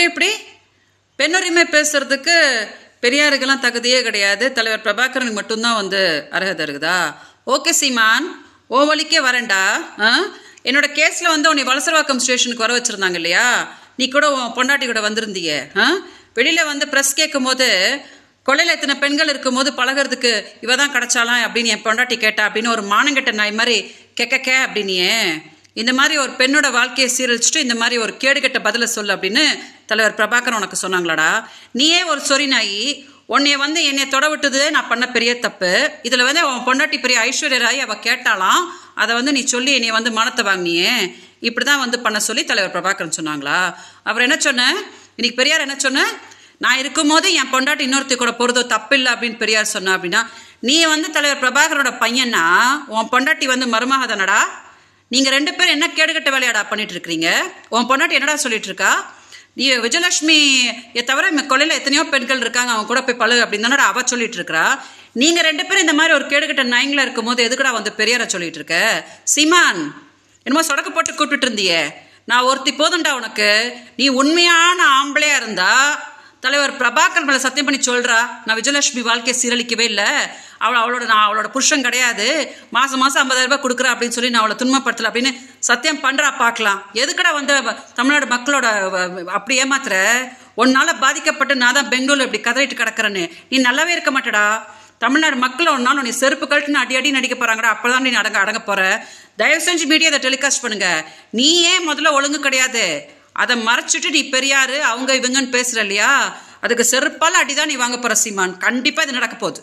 இப்படி பெண்ணுரிமை பேசுறதுக்கு பெரியாருக்கெல்லாம் தகுதியே கிடையாது, தலைவர் பிரபாகரனுக்கு மட்டும்தான் அர்ஹதை இருக்குதா? ஓகே சீமான், ஓ வழிக்கே வரேன்டா. என்னோட கேஸில் உன்னை வலசரவாக்கம் ஸ்டேஷனுக்கு வர வச்சுருந்தாங்க இல்லையா? நீ கூட உன் பொண்டாட்டி கூட வந்திருந்தீங்க. வெளியில் ப்ரெஸ் கேட்கும் போது கொள்ளையில் எத்தனை பெண்கள் இருக்கும்போது பழகிறதுக்கு இவ தான் கிடச்சாலாம் அப்படின்னு என் பொண்டாட்டி கேட்டா அப்படின்னு ஒரு மானங்கெட்ட நாய் மாதிரி கெக்க அப்படின்னியே. இந்த மாதிரி ஒரு பெண்ணோட வாழ்க்கையை சீரழிச்சுட்டு இந்த மாதிரி ஒரு கேடுகெட்ட பதிலை சொல்லு அப்படின்னு தலைவர் பிரபாகரன் உனக்கு சொன்னாங்களாடா? நீயே ஒரு சொறி நாயி, உன்னைய என்னை தொட விட்டது நான் பண்ண பெரிய தப்பு. இதில் உன் பொண்டாட்டி பெரிய ஐஸ்வர்ய ராய் அவள் கேட்டாலாம், அதை நீ சொல்லி என்னை மானத்தை வாங்கினியே. இப்படி தான் பண்ண சொல்லி தலைவர் பிரபாகரன் சொன்னாங்களா? அப்புறம் என்ன சொன்ன இன்னைக்கு பெரியார்? என்ன சொன்ன? நான் இருக்கும்போது என் பொண்டாட்டி இன்னொருத்தி கூட போகிறதோ தப்பு இல்லை அப்படின்னு பெரியார் சொன்னா அப்படின்னா, நீ தலைவர் பிரபாகரோட பையனா, உன் பொண்டாட்டி மருமக தானடா? நீங்கள் ரெண்டு பேரும் என்ன கேடுகட்ட வேலையாடா பண்ணிட்டு இருக்கிறீங்க? உன் பொண்டாட்டி என்னடா சொல்லிட்டு இருக்கா? நீ விஜயலட்சுமியை தவிர கொள்ளையில் எத்தனையோ பெண்கள் இருக்காங்க, அவங்க கூட போய் பழகு அப்படின்னு தானடா அவ சொல்லிட்டு இருக்கிறா. நீங்கள் ரெண்டு பேரும் இந்த மாதிரி ஒரு கேடுகட்ட நாயங்களா இருக்கும் போது எதுக்குடா பெரியாரை சொல்லிட்டு இருக்க? சீமான், என்னமோ சொடக்க போட்டு கூப்பிட்டு இருந்தியே, நான் ஒருத்தி போதுண்டா உனக்கு. நீ உண்மையான ஆம்பளையா இருந்தா தலைவர் பிரபாகர் மேலே சத்தியம் பண்ணி சொல்கிறா, நான் விஜயலட்சுமி வாழ்க்கையை சீரழிக்கவே இல்லை, நான் அவளோட புருஷன் கிடையாது, மாதம் 50,000 ரூபாய் கொடுக்குறா அப்படின்னு சொல்லி நான் அவளை துன்பப்படுத்தலை அப்படின்னு சத்தியம் பண்ணுறா. பார்க்கலாம். எதுக்கடா தமிழ்நாடு மக்களோட அப்படி ஏமாத்துற? ஒன்னால பாதிக்கப்பட்டு நான் தான் பெங்களூர் இப்படி கதறிட்டு கிடக்கிறேன்னு நீ நல்லாவே இருக்க மாட்டடா. தமிழ்நாடு மக்கள் ஒரு நாள் நீ செருப்பு கழட்டுன்னு அடி நடிக்க போகிறாங்கடா, அப்போதான் நீ அடங்க போகிற. தயவு செஞ்சு மீடியா அதை டெலிகாஸ்ட் பண்ணுங்க. நீ ஏன் முதல்ல ஒழுங்கு கிடையாது, அதை மறைச்சிட்டு நீ பெரியாரு அவங்க இவங்கன்னு பேசுற இல்லையா? அதுக்கு செருப்பால் அடிதான் நீ வாங்க போற சீமான். கண்டிப்பா இது நடக்க போகுது.